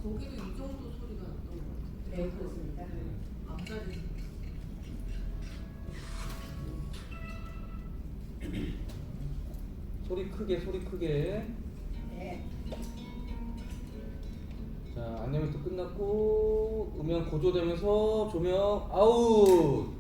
거기도 이 정도 소리가 났던 것 같아요. 네, 그렇습니다. 네. 앞자리. 소리 크게, 소리 크게. 네. 자, 안내멘트 끝났고 음향 고조되면서 조명 아웃.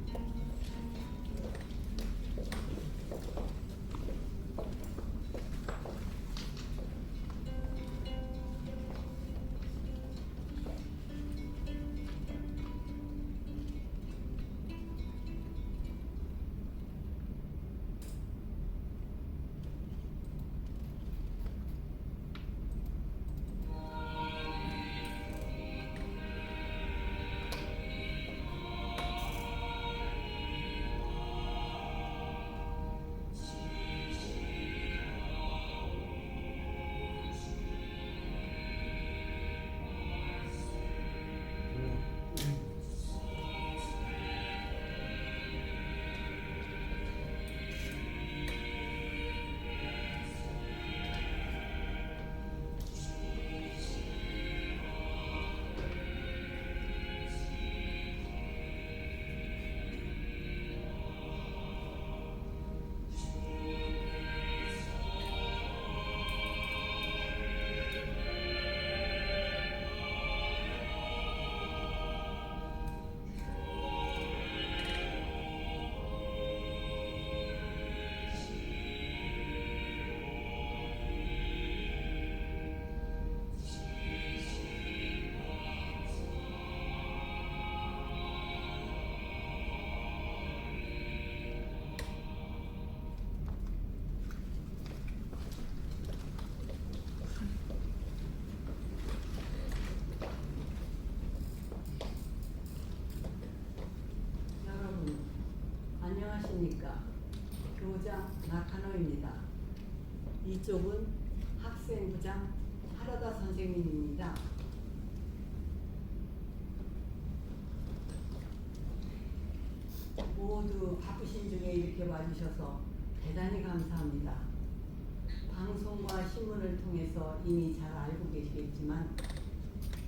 여러분 안녕하십니까? 교장 나카노입니다. 이쪽은 학생부장 하라다 선생님입니다. 모두 바쁘신 중에 이렇게 와주셔서 대단히 감사합니다. 방송과 신문을 통해서 이미 잘 알고 계시겠지만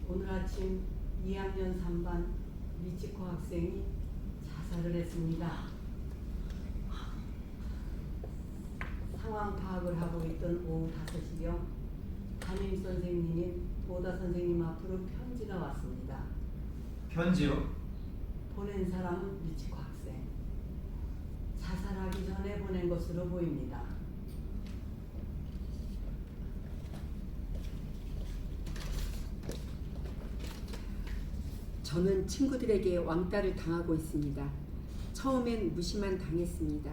오늘 아침 2학년 3반 미치코 학생이 자살을 했습니다. 상황 파악을 하고 있던 오후 5시경 담임 선생님인 보다 선생님 앞으로 편지가 왔습니다. 편지요? 보낸 사람은 미치코 학생. 자살하기 전에 보낸 것으로 보입니다. 저는 친구들에게 왕따를 당하고 있습니다. 처음엔 무시만 당했습니다.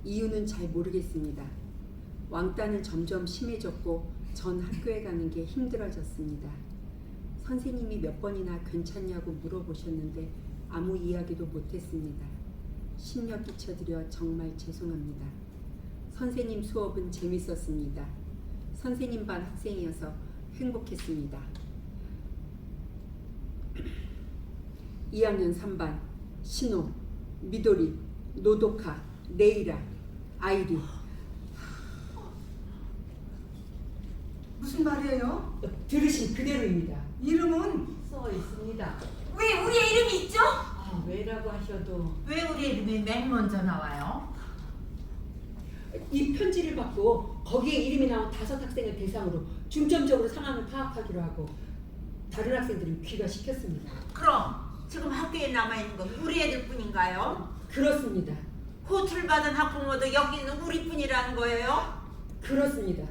이유는 잘 모르겠습니다. 왕따는 점점 심해졌고 전 학교에 가는 게 힘들어졌습니다. 선생님이 몇 번이나 괜찮냐고 물어보셨는데 아무 이야기도 못했습니다. 심려 끼쳐드려 정말 죄송합니다. 선생님 수업은 재밌었습니다. 선생님 반 학생이어서 행복했습니다. 2학년 3반 신호, 미도리, 노도카, 네이라, 아이리. 무슨 말이에요? 들으신 그대로입니다. 이름은 써 있습니다. 왜 우리의 이름이 있죠? 아, 왜라고 하셔도 왜 우리의 이름이 맨 먼저 나와요? 이 편지를 받고 거기에 이름이 나온 5학생을 대상으로 중점적으로 상황을 파악하기로 하고 다른 학생들은 귀가시켰습니다. 그럼 지금 학교에 남아있는 건 우리 애들뿐인가요? 그렇습니다. 호출 받은 학부모도 여기 있는 우리뿐이라는 거예요? 그렇습니다.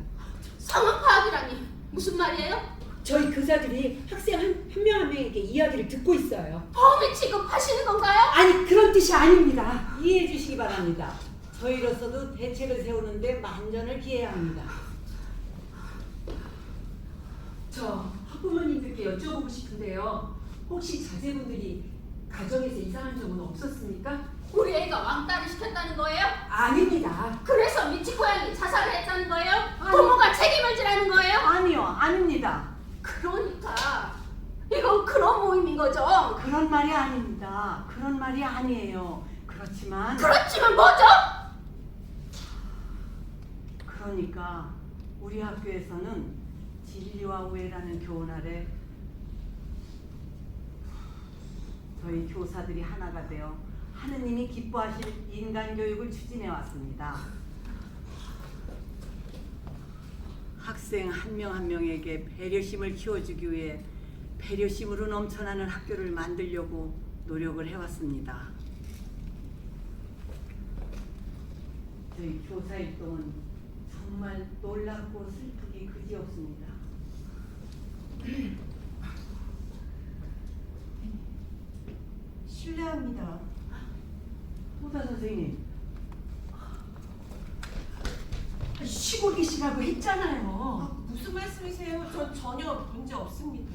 상황 파악이라니 무슨 말이에요? 저희 교사들이 학생 한 명 한 명에게 이야기를 듣고 있어요. 범인 취급하시는 건가요? 아니 그런 뜻이 아닙니다. 이해해 주시기 바랍니다. 저희로서도 대책을 세우는데 만전을 기해야 합니다. 저 학부모님들께 여쭤보고 싶은데요. 혹시 자제분들이 가정에서 이상한 점은 없었습니까? 우리 애가 왕따를 시켰다는 거예요? 아닙니다. 그래서 미치코 양이 자살을 했다는 거예요? 아니. 부모가 책임을 지라는 거예요? 아니요, 아닙니다. 그러니까 이건 그런 모임인 거죠? 그런 말이 아닙니다. 그런 말이 아니에요. 그렇지만 뭐죠? 그러니까 우리 학교에서는 진리와 오해라는 교훈 아래 저희 교사들이 하나가 되어 하느님이 기뻐하실 인간 교육을 추진해 왔습니다. 학생 한 명 한 명에게 배려심을 키워주기 위해 배려심으로 넘쳐나는 학교를 만들려고 노력을 해왔습니다. 저희 교사 활동은 정말 놀랍고 슬프기 그지없습니다. 실례합니다. 도다 선생님, 쉬고 계시라고 했잖아요. 무슨 말씀이세요? 전 전혀 문제 없습니다.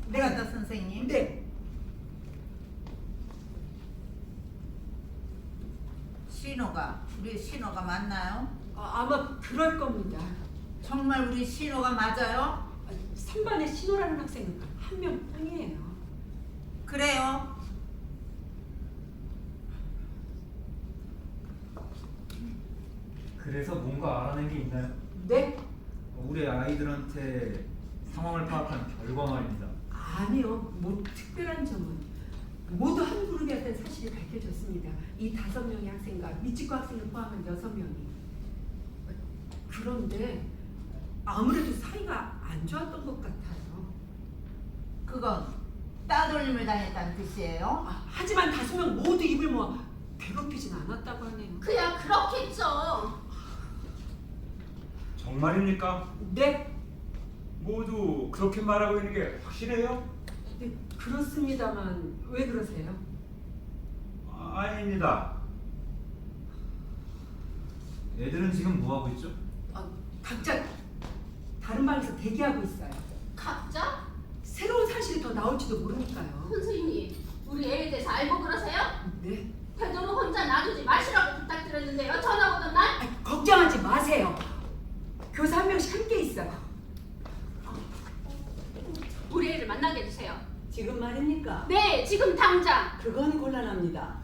내가 선생님. 네. 우리 신호가 맞나요? 아마 그럴 겁니다. 정말 우리 신호가 맞아요? 3반에 신호라는 학생은 한 명뿐이에요. 그래요? 그래서 뭔가 알아낸 게 있나요? 네? 우리 아이들한테 상황을 파악한 결과 말입니다. 아니요. 뭐 특별한 점은 모두 한 그룹이었던 사실이 밝혀졌습니다. 이 5명의 학생과 미치과 학생을 포함한 6명이. 그런데 아무래도 사이가 안 좋았던 것 같아요. 그건 따돌림을 당했다는 뜻이에요? 하지만 5명 모두 입을 모아 괴롭히진 않았다고 하네요. 그야 그렇겠죠. 정말입니까? 네? 모두 그렇게 말하고 있는 게 확실해요? 네, 그렇습니다만 왜 그러세요? 아닙니다. 애들은 지금 뭐 하고 있죠? 각자 다른 방에서 대기하고 있어요. 각자? 새로운 사실이 더 나올지도 모르니까요. 선생님, 우리 애에 대해서 알고 그러세요? 네? 되도록 혼자 놔두지 마시라고 부탁드렸는데요. 전화 오던 날? 걱정하지 마세요. 교사 한 명씩 함께 있어요. 우리 애를 만나게 해주세요. 지금 말입니까? 네, 지금 당장. 그건 곤란합니다.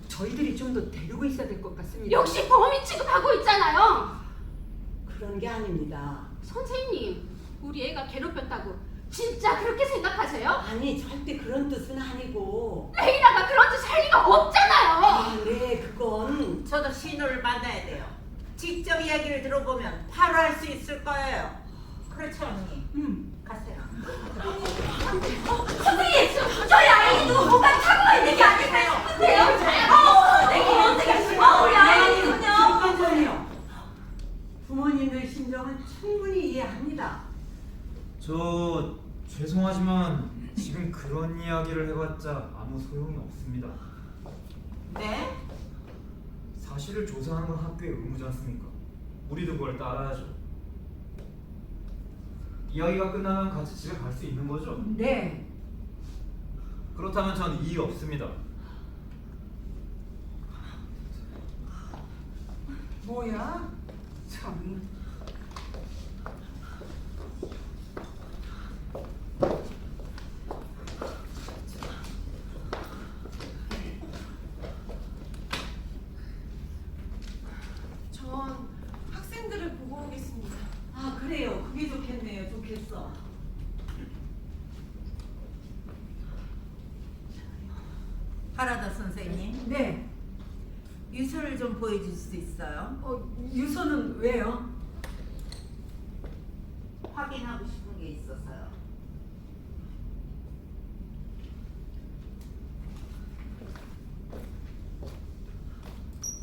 저희들이 좀 더 데리고 있어야 될 것 같습니다. 역시 범인 취급하고 있잖아요. 그런 게 아닙니다. 선생님, 우리 애가 괴롭혔다고 진짜 그렇게 생각하세요? 아니, 절대 그런 뜻은 아니고. 레이라가 그런 짓 할 리가 없잖아요. 네, 그건 저도 신호를 만나야 돼요. 직접 이야기를 들어보면 바로 알 수 있을 거예요. 그렇죠, 언니? 가세요. 선생님, 저희 아이도 뭔가 사고가 있는 게 아닐까 싶은데요. 선생님, 어떻게 우리 아이는요? 잠깐만요. 부모님의 심정은 충분히 이해합니다. 저 죄송하지만 지금 그런 이야기를 해봤자 아무 소용이 없습니다. 네? 사실을 조사하는 건 학교의 의무지 않습니까? 우리도 그걸 따라야죠. 이야기가 끝나면 같이 집에 갈 수 있는 거죠? 네. 그렇다면 전 이의 없습니다. 뭐야? 참. 전 학생들을 보고 오겠습니다. 아, 그래요. 그게 좋겠네요. 좋겠어. 하라다 선생님, 네. 유서를 좀 보여줄 수 있어요? 유서는 왜요? 확인하고 싶은 게 있어서요.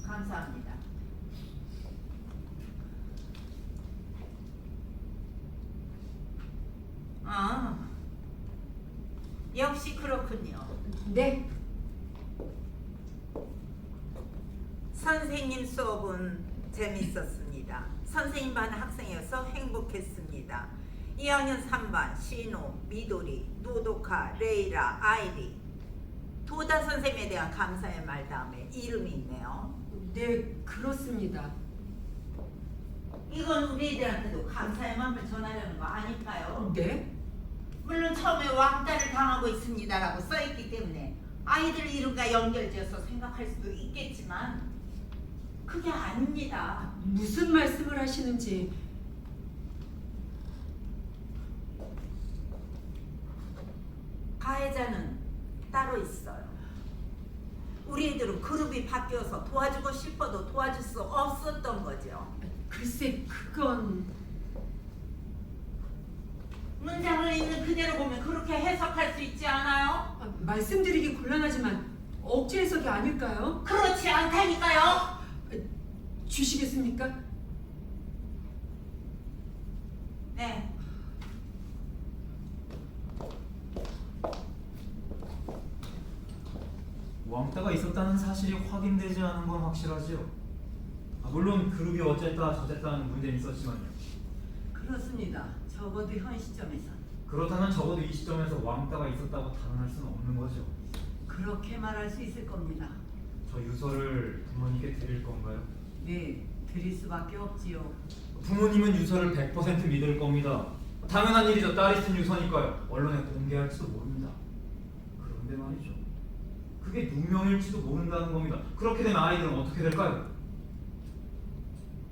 감사합니다. 아, 역시 그렇군요. 네. 선생님 수업은 재밌었습니다. 선생님 반 학생이어서 행복했습니다. 2학년 3반 신호, 미도리, 노도카, 레이라, 아이리. 도다 선생님에 대한 감사의 말 다음에 이름이 있네요. 네, 그렇습니다. 이건 우리 애들한테도 감사의 마음을 전하려는 거 아닐까요? 네? 물론 처음에 왕따를 당하고 있습니다라고 써있기 때문에 아이들 이름과 연결지어서 생각할 수도 있겠지만 그게 아닙니다. 무슨 말씀을 하시는지. 가해자는 따로 있어요. 우리 애들은 그룹이 바뀌어서 도와주고 싶어도 도와줄 수 없었던 거죠. 글쎄, 그건... 문장을 있는 그대로 보면 그렇게 해석할 수 있지 않아요? 말씀드리기 곤란하지만 억지 해석이 아닐까요? 그렇지 않다니까요. 주시겠습니까? 네. 왕따가 있었다는 사실이 확인되지 않은 건 확실하지요. 물론 그룹이 어쨌다 저쨌다는 문제는 있었지만요. 그렇습니다. 적어도 현 시점에선 그렇다면 적어도 이 시점에서 왕따가 있었다고 단언할 수는 없는 거죠. 그렇게 말할 수 있을 겁니다. 저 유서를 부모님께 드릴 건가요? 네, 드릴 수밖에 없지요. 부모님은 유서를 100% 믿을 겁니다. 당연한 일이죠. 딸이 쓴 유서니까요. 언론에 공개할지도 모릅니다. 그런데 말이죠. 그게 누명일지도 모른다는 겁니다. 그렇게 되면 아이들은 어떻게 될까요?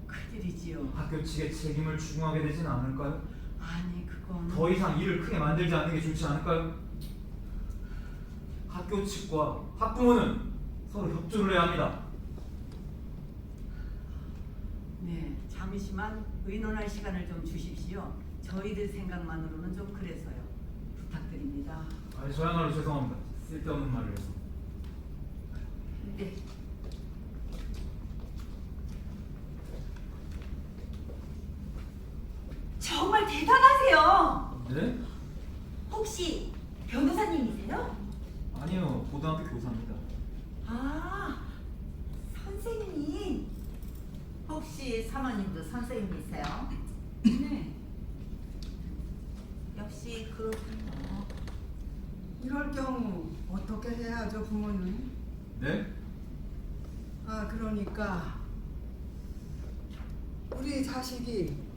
큰일이지요. 학교 측의 책임을 추궁하게 되진 않을까요? 아니, 그건... 더 이상 일을 크게 만들지 않는 게 좋지 않을까요? 학교 측과 학부모는 서로 협조를 해야 합니다. 네, 잠시만 의논할 시간을 좀 주십시오. 저희들 생각만으로는 좀 그래서요. 부탁드립니다. 아니, 저야말로 죄송합니다. 쓸데없는 말을 해서. 네. 정말 대단하세요. 네? 혹시 변호사님이세요? 아니요. 고등학교 교사입니다. 아, 선생님. 혹시 사모님도 선생님이세요? 네. 역시 그렇군요. 이럴 경우 어떻게 해야 하죠, 부모님? 네? 아, 그러니까 우리 자식이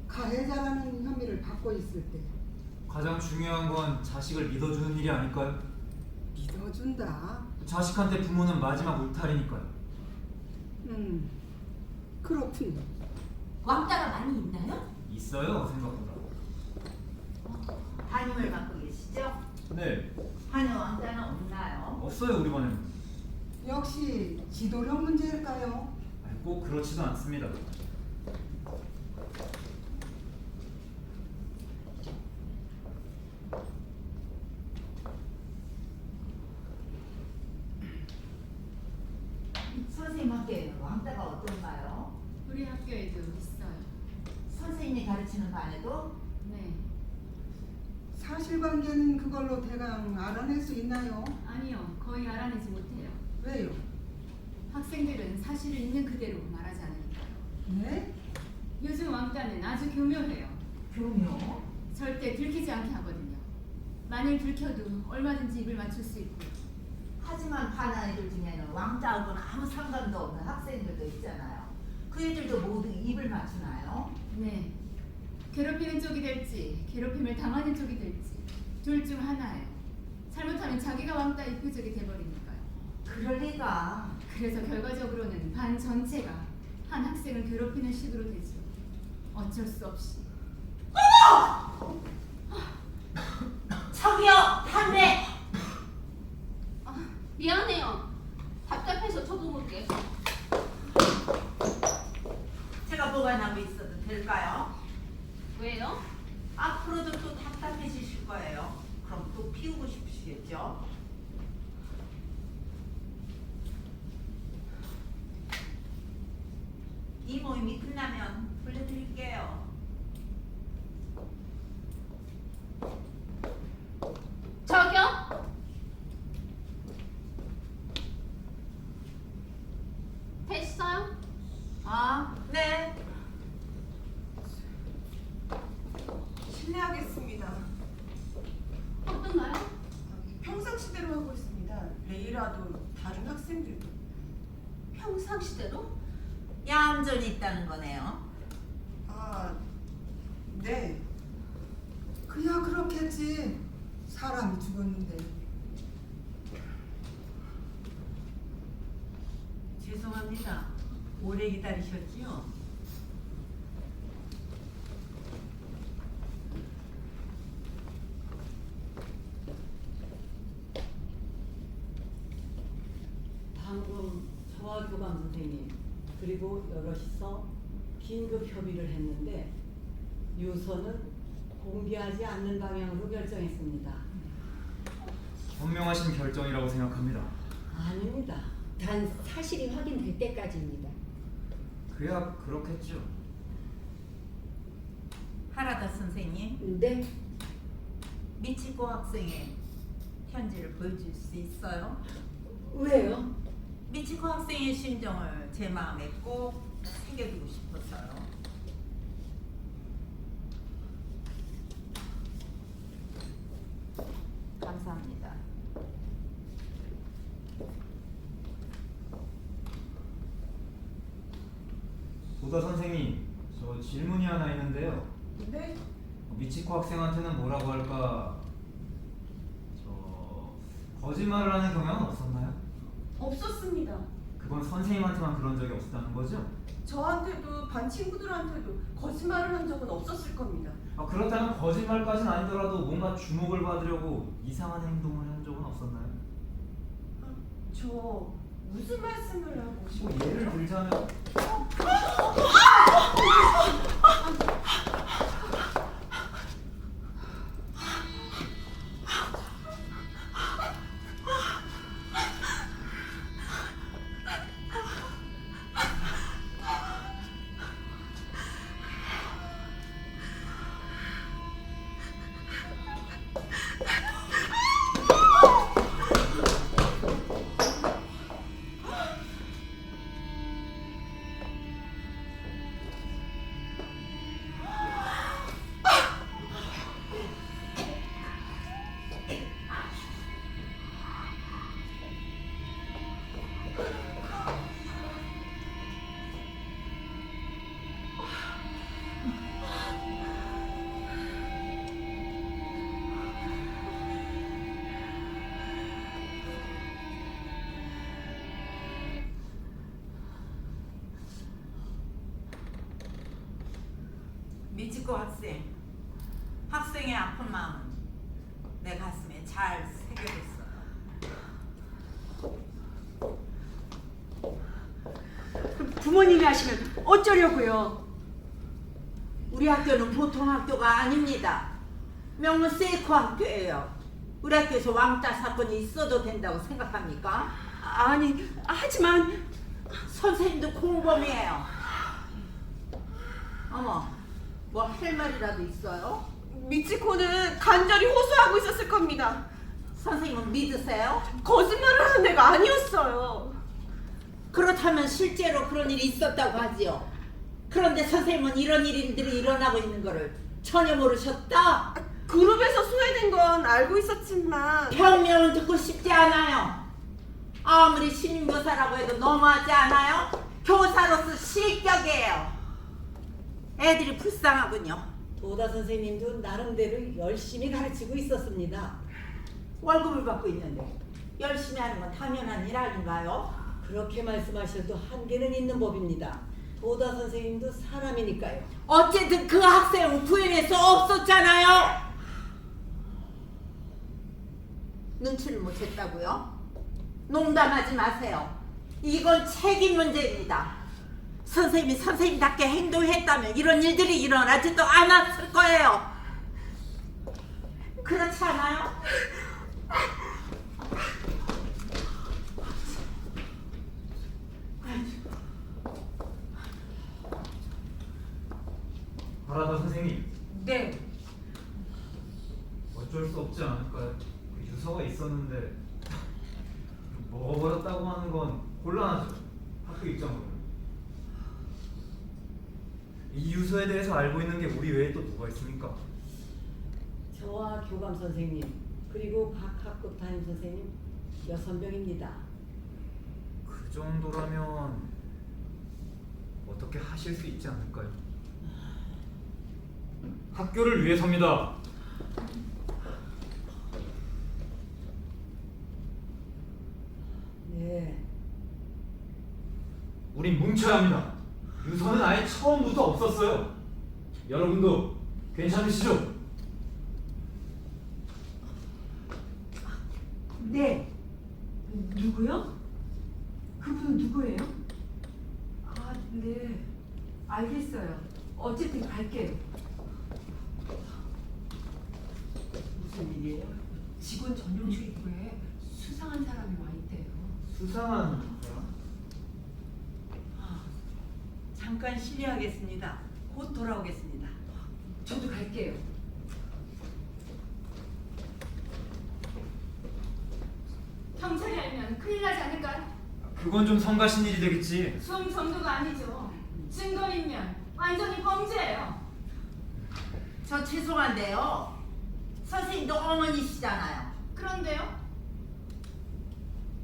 가해자라는 혐의를 받고 있을 때 가장 중요한 건 자식을 믿어주는 일이 아닐까요? 믿어준다. 자식한테 부모는 마지막 울타리니까요. 그렇군요. 왕따가 많이 있나요? 있어요, 생각보다. 담임을 맡고 계시죠? 네, 한여 왕자는 없나요? 없어요, 우리 반에는. 역시 지도력 문제일까요? 아니, 꼭 그렇지도 않습니다. 선생님 학교에는 왕따가 어떤가요? 우리 학교에도 있어요. 선생님이 가르치는 반에도? 네. 사실관계는 그걸로 대강 알아낼 수 있나요? 아니요. 거의 알아내지 못해요. 왜요? 학생들은 사실을 있는 그대로 말하지 않으니까요. 네? 요즘 왕따는 아주 교묘해요. 교묘? 절대 들키지 않게 하거든요. 만일 들켜도 얼마든지 입을 맞출 수 있고요. 하지만 반 아이들 중에는 왕따하고는 아무 상관도 없는 학생들도 있잖아요. 그 애들도 모두 입을 맞추나요? 네. 괴롭히는 쪽이 될지 괴롭힘을 당하는 쪽이 될지 둘 중 하나예요. 잘못하면 자기가 왕따의 표적이 돼버리니까요. 그럴 리가. 그래서 결과적으로는 반 전체가 한 학생을 괴롭히는 식으로 되죠. 어쩔 수 없이. 저기요! 담배! 미안해요. 답답해서 저도 모르게. 제가 보관하고 있어도 될까요? 왜요? 앞으로도 또 답답해지실 거예요. 그럼 또 피우고 싶으시겠죠? 이 모임이 끝나면 돌려드릴게요. 저기요? 됐어요? 아, 네. 실례하겠습니다. 어떤가요? 평상시대로 하고 있습니다. 레이라도 다른 학생들도. 평상시대로? 얌전히 있다는 거네요. 아, 네. 맞지. 사람이 죽었는데. 죄송합니다. 오래 기다리셨지요? 방금 저와 교감 선생님 그리고 여럿이서 긴급 협의를 했는데 유서는 공개하지 않는 방향으로 결정했습니다. 현명하신 결정이라고 생각합니다. 아닙니다. 단 사실이 확인될 때까지입니다. 그야 그렇겠죠. 하라다 선생님, 네, 미치코 학생의 편지를 보여줄 수 있어요? 왜요? 미치코 학생의 심정을 제 마음에 꼭 새겨두고 싶어서요. 감사합니다. 도다 선생님, 저 질문이 하나 있는데요. 네? 미치코 학생한테는 뭐라고 할까? 거짓말을 하는 경향은 없었나요? 없었습니다. 그건 선생님한테만 그런 적이 없었다는 거죠? 저한테도 반 친구들한테도 거짓말을 한 적은 없었을 겁니다. 그렇다면 거짓말까지는 아니더라도 뭔가 주목을 받으려고 이상한 행동을 한 적은 없었나요? 저 무슨 말씀을 하고 뭐 싶어요? 예를 들자면 미치코 학생의 아픈 마음은 내 가슴에 잘 새겨졌어요. 부모님이 하시면 어쩌려고요? 우리 학교는 보통 학교가 아닙니다. 명문 세이코 학교예요. 우리 학교에서 왕따 사건이 있어도 된다고 생각합니까? 아니, 하지만 선생님도 공범이에요. 어머, 뭐 할 말이라도 있어요? 미치코는 간절히 호소하고 있었을 겁니다. 선생님은 믿으세요? 거짓말을 하는 애가 아니었어요. 그렇다면 실제로 그런 일이 있었다고 하지요. 그런데 선생님은 이런 일들이 일어나고 있는 거를 전혀 모르셨다? 그룹에서 소외된 건 알고 있었지만 변명을 듣고 싶지 않아요. 아무리 시민교사라고 해도 너무하지 않아요? 교사로서 실격이에요. 애들이 불쌍하군요. 도다 선생님도 나름대로 열심히 가르치고 있었습니다. 월급을 받고 있는데 열심히 하는 건 당연한 일 아닌가요? 그렇게 말씀하셔도 한계는 있는 법입니다. 도다 선생님도 사람이니까요. 어쨌든 그 학생은 구해낼 수 없었잖아요. 눈치를 못 챘다고요? 농담하지 마세요. 이건 책임 문제입니다. 선생님이 선생님답게 행동했다면 이런 일들이 일어나지도 않았을 거예요. 그렇지 않아요? 하라다 선생님, 네. 어쩔 수 없지 않을까요? 그 유서가 있었는데 먹어버렸다고 하는 건 곤란하죠. 학교 입장으로. 이 유서에 대해서 알고 있는 게 우리 외에 또 누가 있습니까? 저와 교감 선생님 그리고 각 학급 담임 선생님 6명입니다. 그 정도라면 어떻게 하실 수 있지 않을까요? 학교를 위해서입니다. 여러분도 괜찮으시죠? 네. 누구요? 그분은 누구예요? 아, 네. 알겠어요. 어쨌든 갈게요. 무슨 일이에요? 직원 전용 출입구에 수상한 사람이 와 있대요. 수상한 사람? 잠깐 실례하겠습니다. 곧 돌아오겠습니다. 저도 갈게요. 경찰이 알면 큰일 나지 않을까요? 그건 좀 성가신 일이 되겠지. 좀 정도가 아니죠. 증거인멸 완전히 범죄예요. 저 죄송한데요. 선생님도 어머니시잖아요. 그런데요?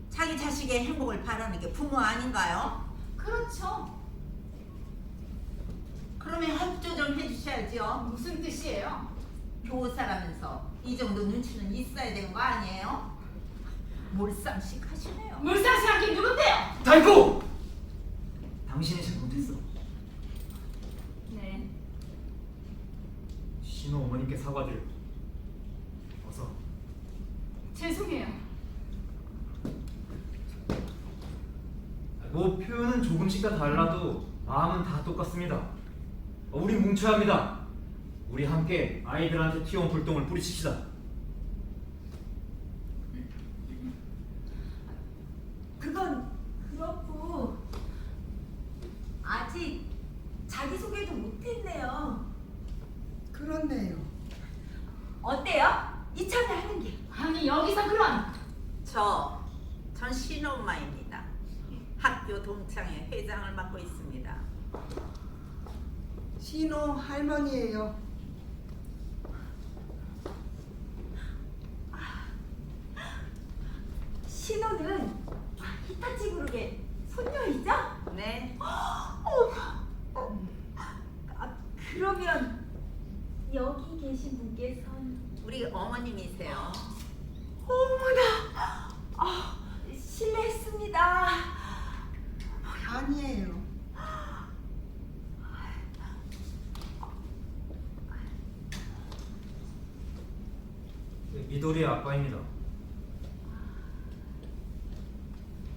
자기 자식의 행복을 바라는 게 부모 아닌가요? 그렇죠. 그러면 협조 좀 해주셔야죠. 무슨 뜻이에요? 교사라면서 이 정도 눈치는 있어야 되는 거 아니에요? 몰상식하시네요. 물상식한 게 누군데요? 다이코! 당신이 잘못했어. 네. 신호 어머님께 사과드려. 어서. 죄송해요. 뭐 표현은 조금씩 다 달라도 마음은 다 똑같습니다. 우리 뭉쳐야 합니다. 우리 함께 아이들한테 튀어온 불똥을 뿌리칩시다. 그건 그렇고 아직 자기소개도 못했네요. 그렇네요. 어때요? 이참에 하는 게. 아니 여기서 그런 전 신엄마입니다. 학교 동창회 회장을 맡고 있습니다. 신호 할머니예요. 신호는 히타치 그룹의 손녀이죠? 네. 그러면 여기 계신 분께서는 우리 어머님이세요. 어머나 실례했습니다. 아니에요. 미도리의 아빠입니다.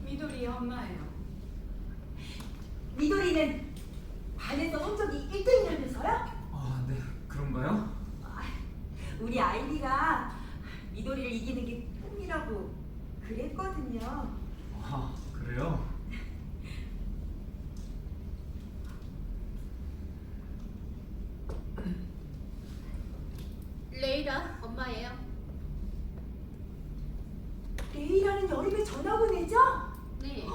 미도리의 엄마예요. 미도리는 반에서 성적이 1등이라면서요? 아, 네. 그런가요? 우리 아이리가 미도리를 이기는 게 꿈이라고 그랬거든요. 아, 그래요? 레이라 엄마예요. 레이라는 여름에 전학 온 애죠? 네.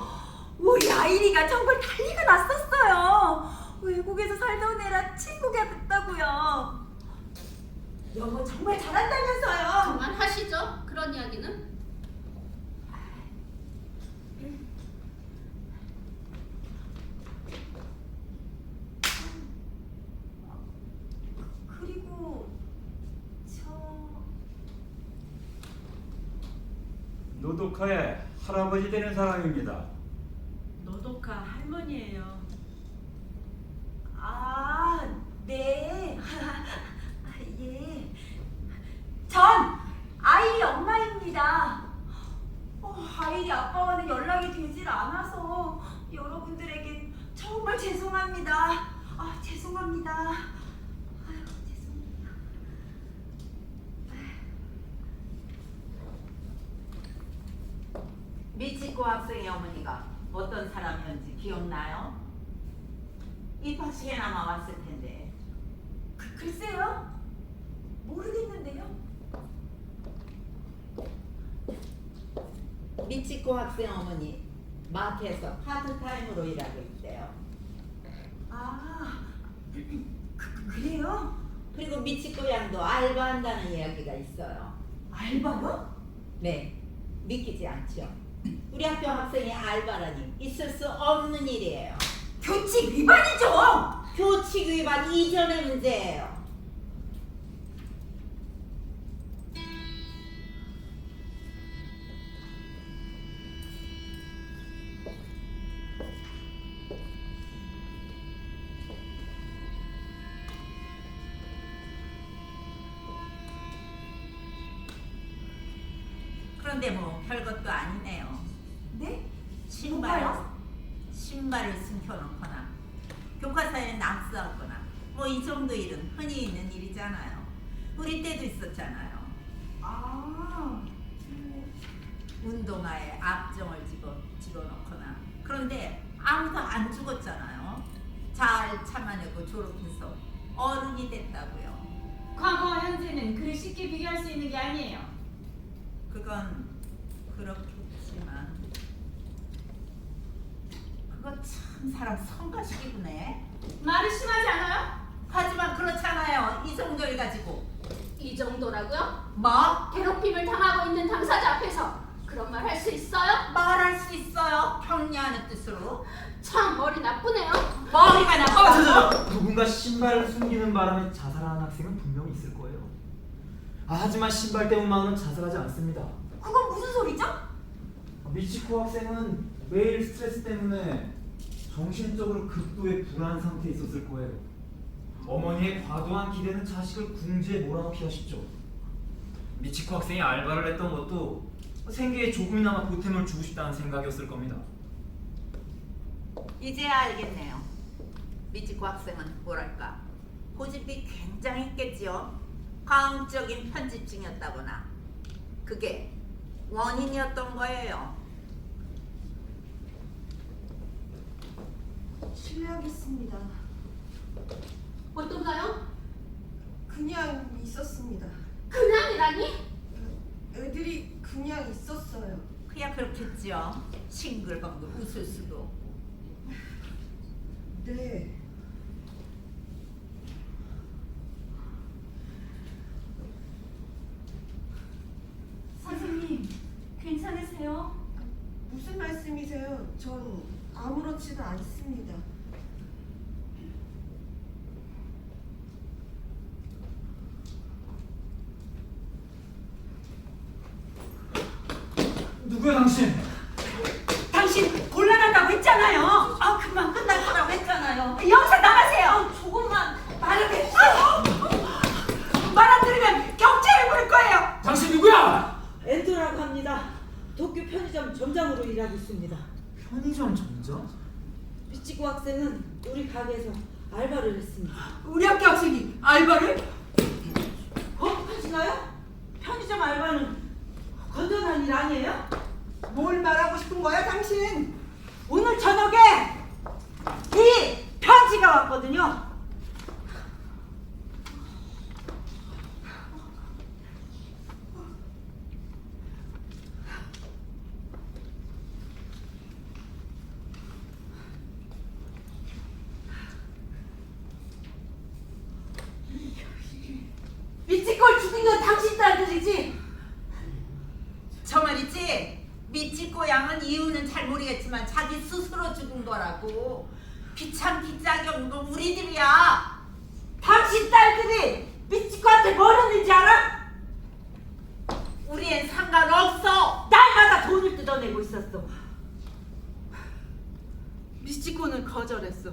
우리 아이리가 정말 난리가 났었어요. 외국에서 살다 온 애라 친구가 됐다고요. 영어 정말 잘한다면서요. 그만하시죠. 그런 이야기는. 그리고 노도카의 할아버지 되는 사람입니다. 노도카 할머니예요. 네. 예. 전 아이리 엄마입니다. 아이리 아빠와는 연락이 되질 않아서 여러분들에게 정말 죄송합니다. 죄송합니다. 아유, 죄송합니다. 미치코 학생의 어머니가 어떤 사람이었는지 기억나요? 입학식에나마 왔을 텐데. 글쎄요. 모르겠는데요. 미치코 학생 어머니 마트에서 파트타임으로 일하고 있대요. 그래요? 그리고 미치코 양도 알바한다는 이야기가 있어요. 알바요? 네, 믿기지 않죠? 우리 학교 학생이 알바라니 있을 수 없는 일이에요. 규칙 위반이죠. 교칙 위반 이전의 문제예요. 그런데 뭐 별것도 아니네요. 네? 신발을 숨겨놓거나 교과서에 낙서하거나 뭐 이 정도 일은 흔히 있는 일이잖아요. 우리 때도 있었잖아요. 아, 운동화에 압정을 집어넣거나. 그런데 아무도 안 죽었잖아요. 잘 참아내고 졸업해서 어른이 됐다고요. 과거와 현재는 그리 쉽게 비교할 수 있는 게 아니에요. 그건 그렇겠지만 그거 참 사람 성가시기구네. 말이 심하지 않아요? 하지만 그렇잖아요. 이 정도를 가지고. 이 정도라고요? 뭐? 괴롭힘을 당하고 있는 당사자 앞에서 그런 말 할 수 있어요? 말할 수 있어요. 평리하는 뜻으로. 참 머리 나쁘네요. 머리가 나빠. 누군가 신발을 숨기는 바람에 자살하는 학생은 분명히 있을 거예요. 하지만 신발 때문만은 자살하지 않습니다. 그건 무슨 소리죠? 미치코 학생은 매일 스트레스 때문에 정신적으로 극도의 불안 상태에 있었을 거예요. 어머니의 과도한 기대는 자식을 궁지에 몰아넣기가 쉽죠. 미치코 학생이 알바를 했던 것도 생계에 조금이나마 보탬을 주고 싶다는 생각이었을 겁니다. 이제야 알겠네요. 미치코 학생은 뭐랄까 고집이 굉장히 있겠지요. 과음적인 편집증이었다거나 그게 원인이었던 거예요. 실례하겠습니다. 어떤가요? 그냥 있었습니다. 그냥이라니? 애들이 그냥 있었어요. 그야 그렇겠지요. 싱글벙글 웃을 수도 없고. 네. 선생님, 괜찮으세요? 무슨 말씀이세요? 전 아무렇지도 않습니다. 누구야 당신? 당신 곤란하다고 했잖아요. 아, 금방 끝날 거라고 했잖아요. 여기서 나가세요. 조금만 말을 해주세요. 말 안 들으면 경찰에 부를 거예요. 당신 누구야? 엔토라고 합니다. 도쿄 편의점 점장으로 일하고 있습니다. 편의점 점장? 미치코 학생은 우리 가게에서 알바를 했습니다. 우리 학교 학생이 알바를? 하시나요? 편의점 알바는 건전한 일 아니에요? 뭘 말하고 싶은 거야, 당신? 오늘 저녁에 이 편지가 왔거든요. 미치코를 죽인 건 당신 딸들이지? 저 말이지. 미치코 양은 이유는 잘 모르겠지만 자기 스스로 죽은 거라고. 비참기 짝이 없는 건 우리들이야. 당신 딸들이 미치코한테 뭘 했는지 알아? 우리엔 상관없어. 날마다 돈을 뜯어내고 있었어. 미치코는 거절했어.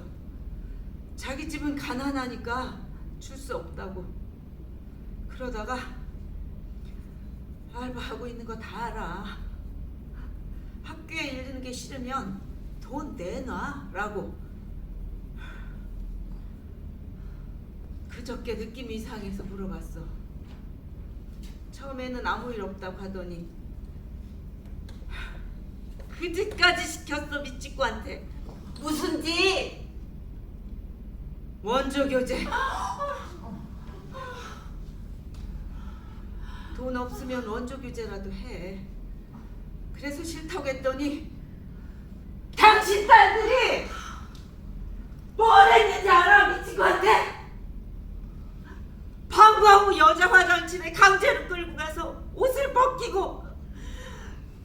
자기 집은 가난하니까 줄 수 없다고. 그러다가 알바하고 있는 거 다 알아. 학교에 이르는 게 싫으면 돈 내놔라고. 그저께 느낌이 이상해서 물어봤어. 처음에는 아무 일 없다고 하더니 그 짓까지 시켰어. 미치코한테. 무슨 짓? 원조 교재. 돈 없으면 원조 교재라도 해. 그래서 싫다고 했더니 당신 딸들이 뭘 했는지 알아? 미치코한테? 방과후 여자 화장실에 강제로 끌고 가서 옷을 벗기고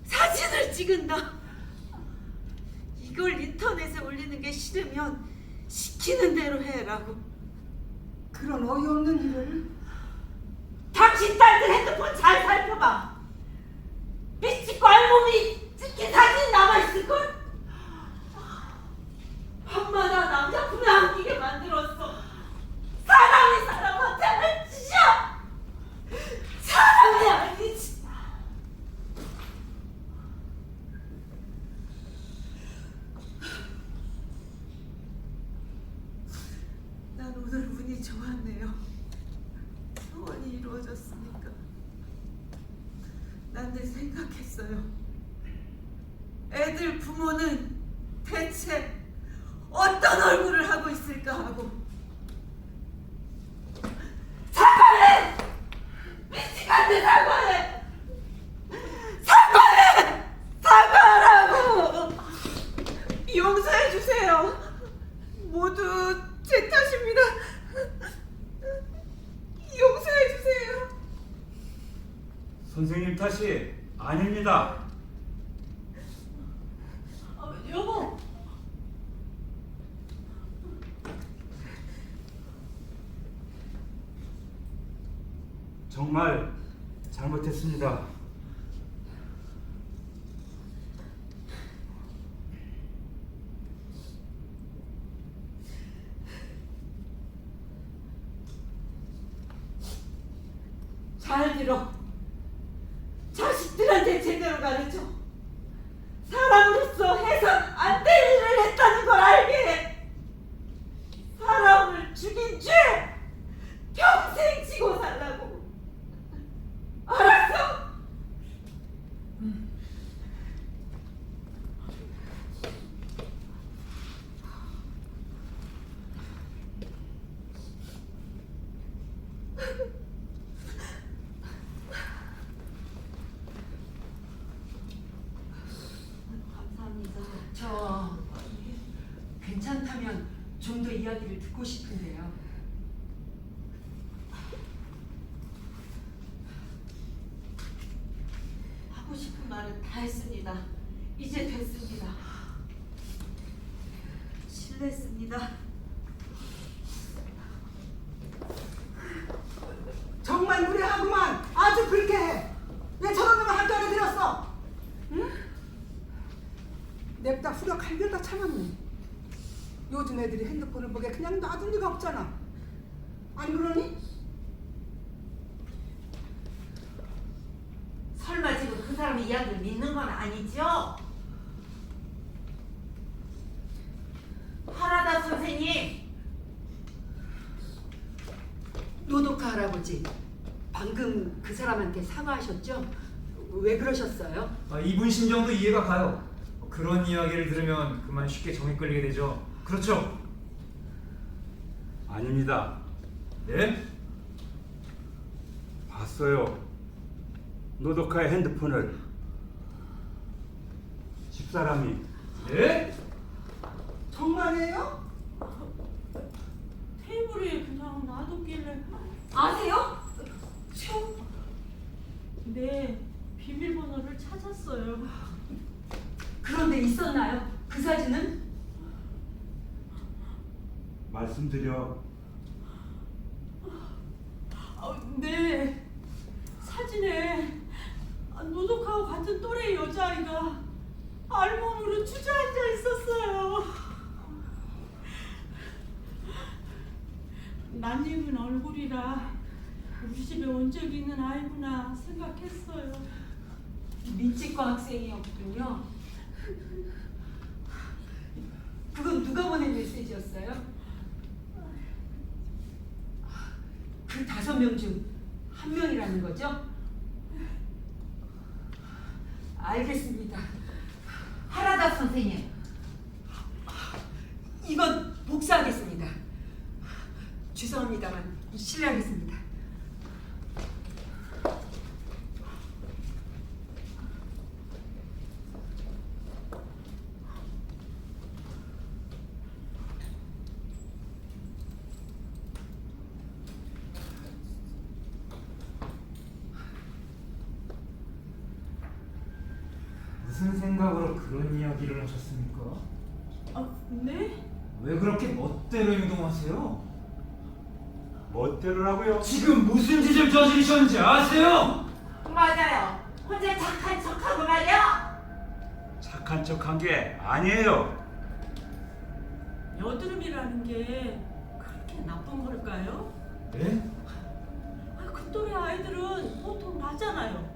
사진을 찍은다. 이걸 인터넷에 올리는 게 싫으면 시키는 대로 해라고. 그런 어이없는 일을. 당신 딸들 핸드폰 잘 살펴봐. 미치코 알몸이 찍힌 사진이 남아있을걸? 밤마다 남자 품에 안기게 만들었어. 사람이 사람한테 하는 짓이야. 사람이 아니지. 잔뜩 생각했어요. 애들 부모는 대체 어떤 얼굴을 하고 있을까 하고. 사과해! 미치겠네, 사과해! 사과해! 사과하라고! 용서해 주세요. 모두 제 탓입니다. 용서해 주세요. 선생님 탓이 아닙니다. 여보. 정말 잘못했습니다. 잘 들어. 자식들한테 제대로 가르쳐. 사람으로서 해선 안 될 일을 했다는 걸 알게 해. 사람을 죽인 죄 평생 지고 살라고. 알았어? 감사합니다. 저 괜찮다면 좀 더 이야기를 듣고 싶은데요. 하고 싶은 말은 다 했습니다. 이제 됐습니다. 실례했습니다. 정말 무례하구만. 아주 불쾌해. 왜 저런 놈을 학교에 들였어? 응? 냅다 후려 갈겨다 참았네. 요즘 애들이 핸드폰을 보게 그냥 놔둘 리가 없잖아. 안 그러니? 설마 지금 그 사람의 이야기를 믿는 건 아니죠? 하라다 선생님. 노도카 할아버지, 방금 그 사람한테 사과하셨죠? 왜 그러셨어요? 이분 심정도 이해가 가요. 그런 이야기를 들으면 그만 쉽게 정에 끌리게 되죠. 그렇죠? 아닙니다. 네? 봤어요. 노도카의 핸드폰을 집사람이. 네? 정말이에요? 테이블에 그냥 놔뒀길래. 아세요? 네, 비밀번호를 찾았어요. 그런데 있었나요? 그 사진은? 말씀드려. 네, 사진에 노독하고 같은 또래 여자아이가 알몸으로 주저앉아 있었어요. 낯익은 얼굴이라 우리 집에 온 적이 있는 아이구나 생각했어요. 미치과 학생이었군요. 그건 누가 보낸 메시지였어요? 그 5명 중 1명이라는 거죠? 알겠습니다. 하라다 선생님. 이건 복사하겠습니다. 죄송합니다만 실례하겠습니다. 무슨 생각으로 그런 이야기를 하셨습니까? 네? 왜 그렇게 멋대로 행동하세요? 멋대로라고요? 지금 무슨 짓을 저지르셨는지 아세요? 맞아요. 혼자 착한 척하고 말이야. 착한 척한 게 아니에요. 여드름이라는 게 그렇게 나쁜 걸까요? 네? 그 또래 아이들은 보통 나잖아요.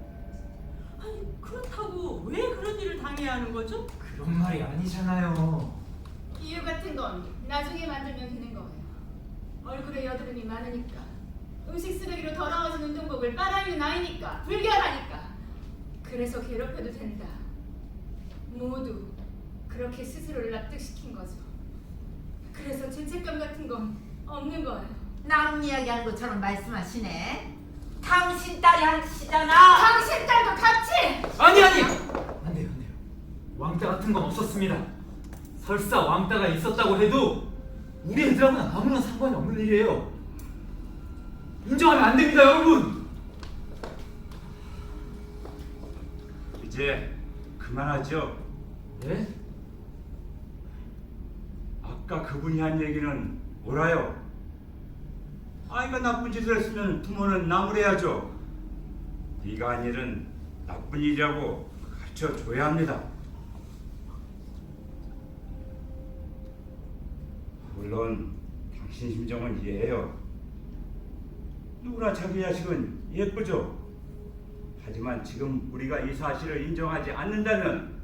아니 그렇다고 왜 그런 일을 당해야 하는 거죠? 그런 말이 아니잖아요. 이유 같은 건 나중에 만들면 되는 거예요. 얼굴에 여드름이 많으니까, 음식 쓰레기로 더러워진 운동복을 빨아입는 아이니까, 불결하니까. 그래서 괴롭혀도 된다. 모두 그렇게 스스로를 납득시킨 거죠. 그래서 죄책감 같은 건 없는 거예요. 남 이야기하는 것처럼 말씀하시네. 당신 딸이 한 짓이잖아. 당신 딸도 같이! 아니 안 돼요. 왕따 같은 건 없었습니다. 설사 왕따가 있었다고 해도 우리 애들하고는 아무런 상관이 없는 일이에요. 인정하면 안 됩니다, 여러분. 이제 그만하죠. 네? 아까 그분이 한 얘기는 옳아요. 아이가 나쁜 짓을 했으면 부모는 나무래야죠. 네가 한 일은 나쁜 일이라고 가르쳐줘야 합니다. 물론 당신 심정은 이해해요. 누구나 자기 자식은 예쁘죠. 하지만 지금 우리가 이 사실을 인정하지 않는다면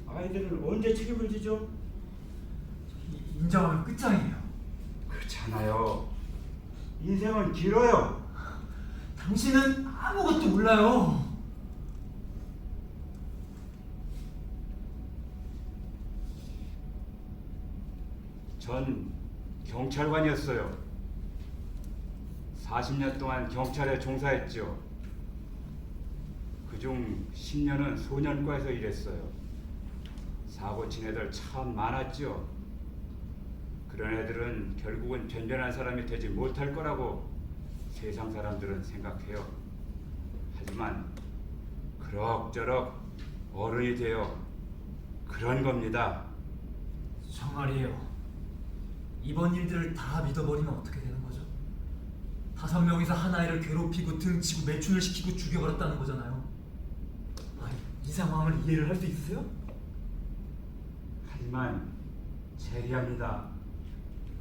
아이들은 언제 책임을 지죠? 인정하면 끝장이에요. 그렇잖아요. 인생은 길어요. 당신은 아무것도 몰라요. 전 경찰관이었어요. 40년 동안 경찰에 종사했죠. 그중 10년은 소년과에서 일했어요. 사고 친 애들 참 많았죠. 그런 애들은 결국은 변변한 사람이 되지 못할 거라고 세상 사람들은 생각해요. 하지만 그럭저럭 어른이 되어 그런 겁니다. 정말이에요. 이번 일들을 다 믿어버리면 어떻게 되는 거죠? 5명이서 한 아이를 괴롭히고 등치고 매춘을 시키고 죽여버렸다는 거잖아요. 아니, 이 상황을 이해를 할 수 있으세요? 하지만 재리합니다.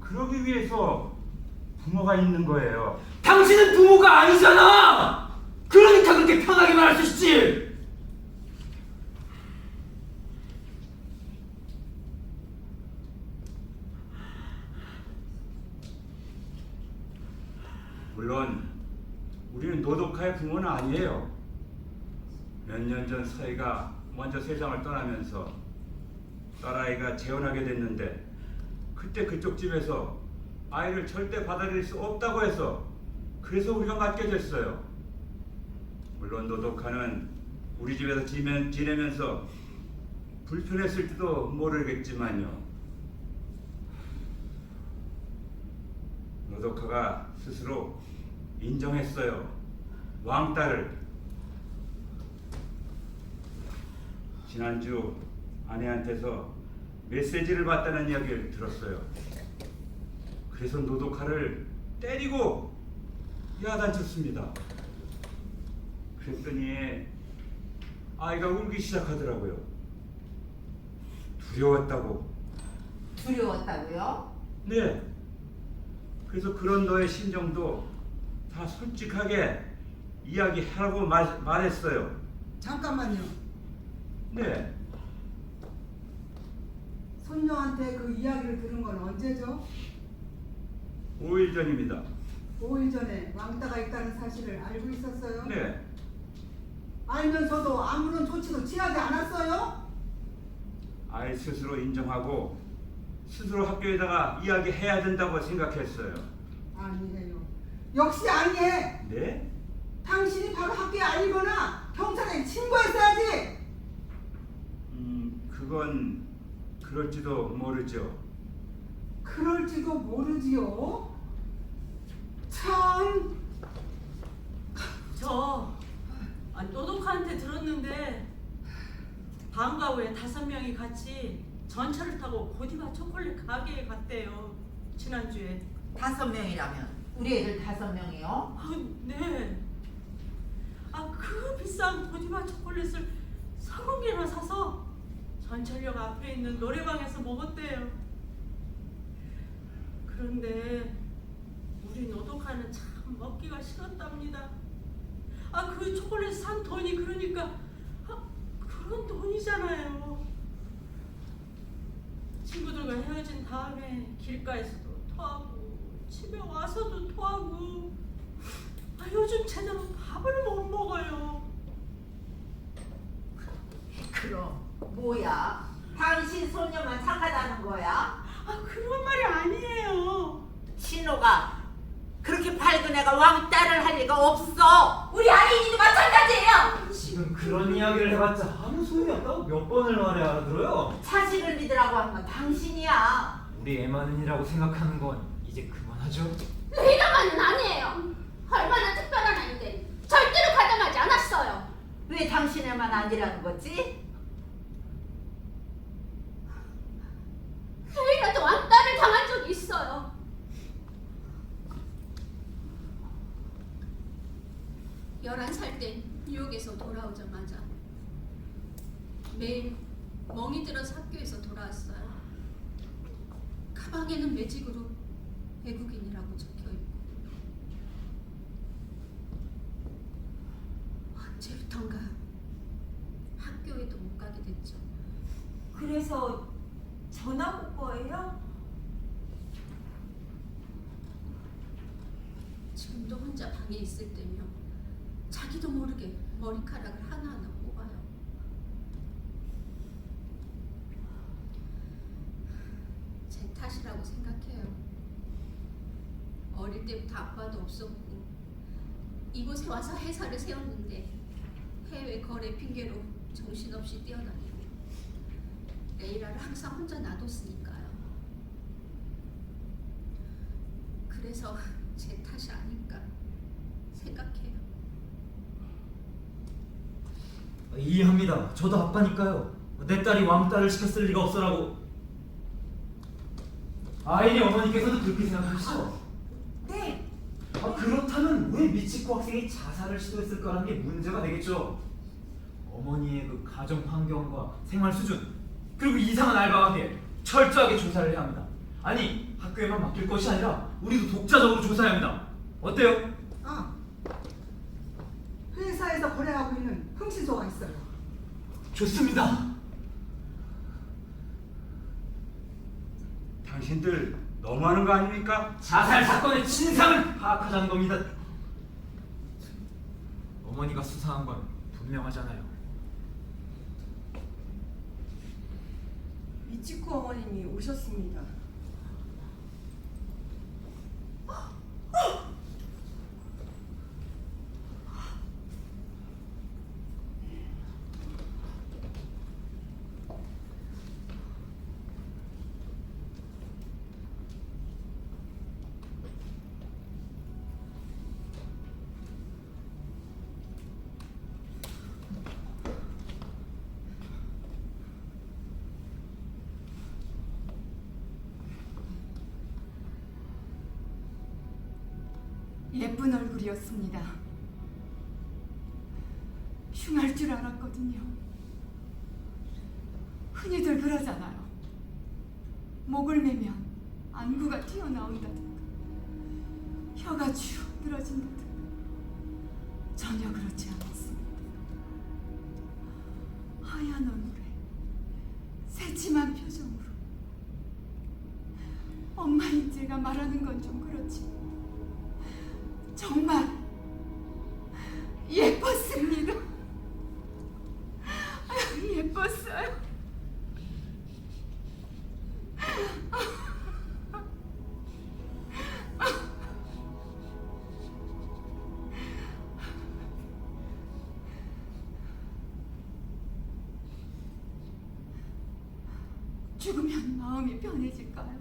그러기 위해서 부모가 있는 거예요. 당신은 부모가 아니잖아! 그러니까 그렇게 편하게 말할 수 있지! 물론 우리는 노도카의 부모는 아니에요. 몇 년 전 서희가 먼저 세상을 떠나면서 딸아이가 재혼하게 됐는데 그때 그쪽 집에서 아이를 절대 받아들일 수 없다고 해서 그래서 우리가 맡게 됐어요. 물론 노도카는 우리 집에서 지내면서 불편했을지도 모르겠지만요. 노도카가 스스로 인정했어요. 왕따를. 지난주 아내한테서 메시지를 받다는 이야기를 들었어요. 그래서 노도카를 때리고 야단쳤습니다. 그랬더니 아이가 울기 시작하더라고요. 두려웠다고. 두려웠다고요? 네. 그래서 그런 너의 심정도 다 솔직하게 이야기하라고 말했어요. 잠깐만요. 네. 손녀한테 그 이야기를 들은 건 언제죠? 5일 전입니다. 5일 전에 왕따가 있다는 사실을 알고 있었어요? 네. 알면서도 아무런 조치도 취하지 않았어요? 아이 스스로 인정하고 스스로 학교에다가 이야기해야 된다고 생각했어요. 아니에요. 역시 아니해. 네? 당신이 바로 학교에 알리거나 경찰에 신고했어야지. 그건 그럴지도 모르죠. 그럴지도 모르지요. 참. 저 노독한테 들었는데 방과 후에 5명이 같이 전철을 타고 고디바 초콜릿 가게에 갔대요. 지난주에. 5명이라면 우리 애들 5명이요? 아, 네. 그 비싼 고디바 초콜릿을 30개나 사서 전철역 앞에 있는 노래방에서 먹었대요. 그런데 우리 노독하는 참 먹기가 싫었답니다. 그 초콜릿 산 돈이 그러니까 그런 돈이잖아요. 친구들과 헤어진 다음에 길가에서도 토하고 집에 와서도 토하고 요즘 제대로 밥을 못 먹어요. 그럼 뭐야? 당신 소녀만 착하다는 거야? 아, 그런 말이 아니에요. 신호가 그렇게 밝은 애가 왕따를 할 리가 없어. 우리 아이도 마찬가지예요. 지금 그런 이야기를 해봤자 아무 소용이 없다고 몇 번을 말해야 알아들어요. 자식을 믿으라고 한 건 당신이야. 우리 애만은이라고 생각하는 건 이제 그만하죠. 레이라만은 아니에요. 얼마나 특별한 아이인데 절대로 가담하지 않았어요. 왜 당신애만 아니라는 거지? 레이라도 왕따를 당한 적이 있어요. 11살 때 뉴욕에서 돌아오자마자 매일 멍이 들어서 학교에서 돌아왔어요. 가방에는 매직으로 외국인이라고 적혀있고 언제부턴가 학교에도 못 가게 됐죠. 그래서 전화 온 거예요? 지금도 혼자 방에 있을 때면 자기도 모르게 머리카락을 하나하나 뽑아요. 제 탓이라고 생각해요. 어릴 때부터 아빠도 없었고 이곳에 와서 회사를 세웠는데 해외 거래 핑계로 정신없이 뛰어다니고 레이라를 항상 혼자 놔뒀으니까요. 그래서 제 탓이 아닐까 생각해요. 이해합니다. 저도 아빠니까요. 내 딸이 왕따를 시켰을 리가 없어라고. 아이리 어머니께서도 그렇게 생각하시죠? 네. 그렇다면 왜 미치코 학생이 자살을 시도했을까라는 게 문제가 되겠죠. 어머니의 그 가정 환경과 생활 수준 그리고 이상한 알바 관계 철저하게 조사를 해야 합니다. 아니 학교에만 맡길 것이 아니라 우리도 독자적으로 조사해야 합니다. 어때요? 회사에서 거래하고 있는 흥신소가 있어요. 좋습니다. 당신들 너무하는 거 아닙니까? 자살 사건의 진상을 파악하자는 겁니다. 어머니가 수사한 건 분명하잖아요. 미치코 어머님이 오셨습니다. 예쁜 얼굴이었습니다. 흉할 줄 알았거든요. 흔히들 그러잖아요. 목을 매면 안구가 튀어나온다든가 혀가 쭉 늘어진다든가. 전혀 그렇지 않았습니다. 하얀 얼굴에 새침한 표정으로. 엄마인 제가 말하는 건 좀 그렇지 정말 예뻤습니다. 예뻤어요. 죽으면 마음이 편해질까요?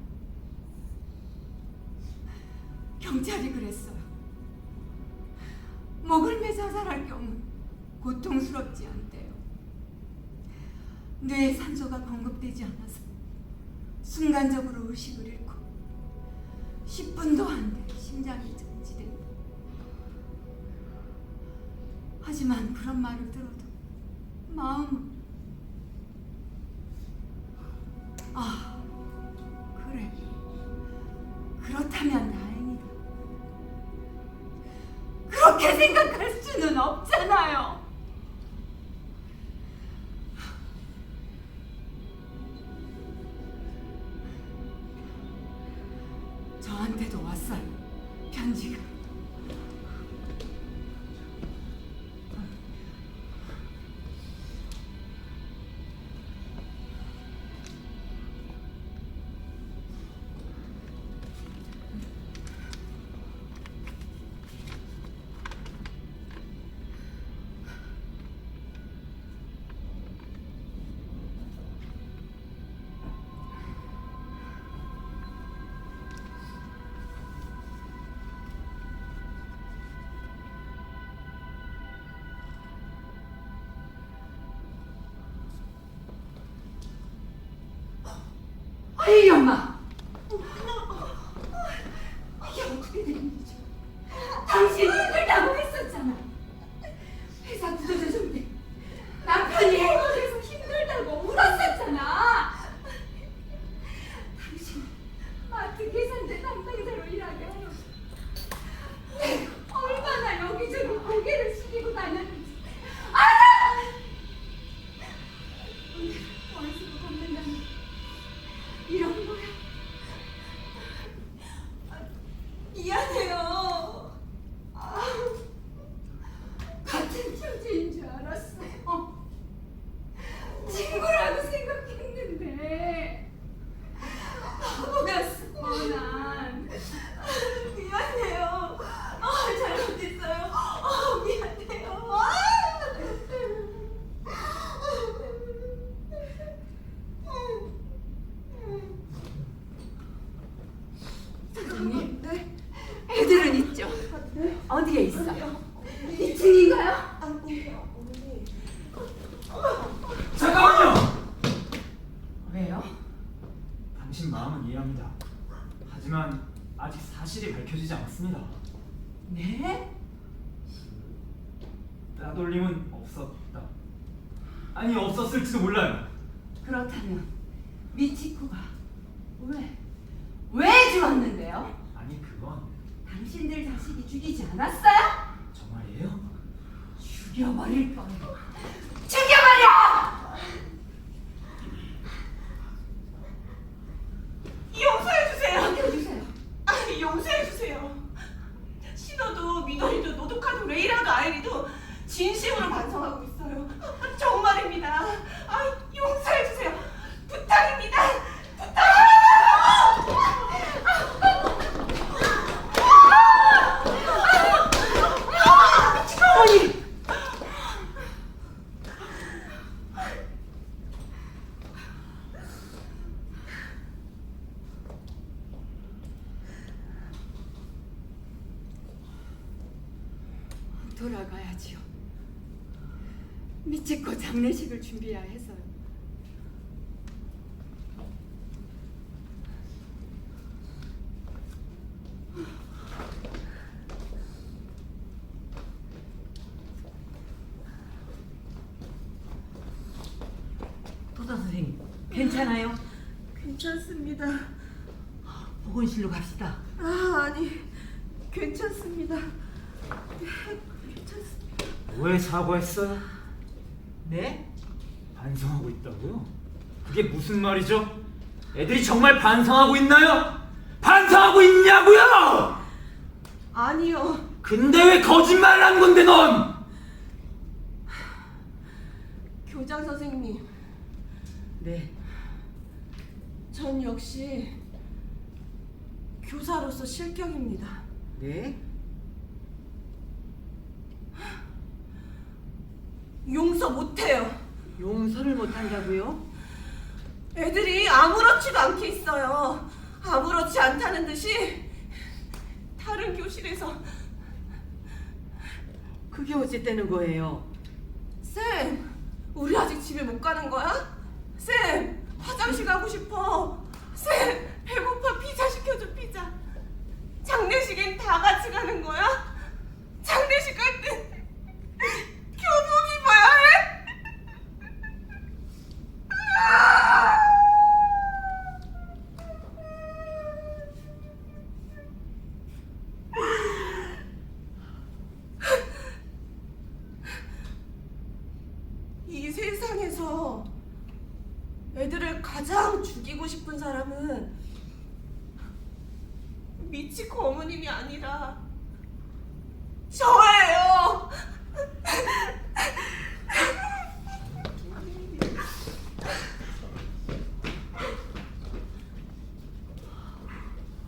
경찰이 그랬어요. 목을 매 자살할 경우 고통스럽지 않대요. 뇌에 산소가 공급되지 않아서 순간적으로 의식을 잃고 10분도 안 돼 심장이 정지된다. 하지만 그런 말을 들어도 마음은 그래. 그렇다면 다행이다. 그렇게 생각할 수는 없잖아요. 저한테도 왔어요. 편지가. 이 엄마. 이게 어떻게 된 일이죠? 당신이 힘들다고 했었잖아. 회사 부도져줄 때 남편이 행복해서 힘들다고 울었었잖아. 당신 마트 계산대 담당자로 일하게 하려고 내가 얼마나 여기저기 고개를 숙이고 다녔는지 알아! 오늘 원수로 걷는다니 이런 거야. 미안해요. 같은 처지인 줄 알았어. 친구라고 생각했는데 바보였어 난. 미안해요. 잘못했어요. 미안해요. 사장님, 애들은 있죠? 어디에 있어? 2층인가요? 잠깐만요. 왜요? 당신 마음은 이해합니다. 하지만 아직 사실이 밝혀지지 않았습니다. 네? 따돌림은 없었다. 아니 없었을지도 몰라요. 그렇다면 미치코가 왜 죽었는데요? 아니 그건 당신들 자식이 죽이지 않았어요? 저 말이에요. 죽여버릴 거예요. 죽여버려! 용서해주세요. 맡겨주세요. 용서해주세요. 신호도 미도리도 노독하도 레이라도 아이리도 진심으로 반성하고 있어요. 정말입니다. 용서해주세요. 부탁입니다. 어머니! 돌아가야지요. 미치코 장례식을 준비해야 해서요. 도다 선생님, 괜찮아요? 괜찮습니다. 보건실로 갑시다. 아니, 괜찮습니다. 괜찮습니다. 왜 사과했어요? 네? 반성하고 있다고요? 그게 무슨 말이죠? 애들이 정말 반성하고 있나요? 반성하고 있냐고요? 아니요. 근데 왜 거짓말을 한 건데 넌? 교장 선생님, 네. 전 역시 교사로서 실격입니다. 네? 용서 못해요. 용서를 못한다고요? 애들이 아무렇지도 않게 있어요. 아무렇지 않다는 듯이 다른 교실에서 그게 어쨌다는 거예요? 쌤, 우리 아직 집에 못 가는 거야? 쌤, 화장실 가고 싶어. 쌤, 배고파. 피자 시켜줘, 피자. 장례식엔 다 같이 가는 거야? 장례식 갈 때 교복 입어야 해? 이 세상에서 애들을 가장 죽이고 싶은 사람은 미치코 어머님이 아니라 저예요.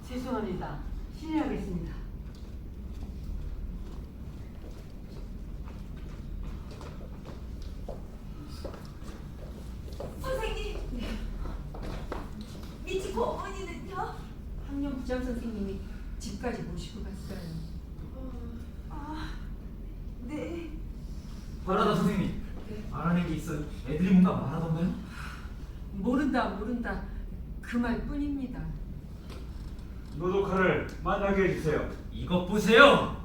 죄송합니다. 실례하겠습니다. 선생님, 미치코 어머니는요? 학년 부장 선생님이 집까지 모시고 갔어요. 네. 바라다 선생님, 알아낸 게 있어요? 애들이 뭔가 말하던가요? 모른다. 그 말뿐입니다. 노도카를 만나게 해주세요. 이것 보세요.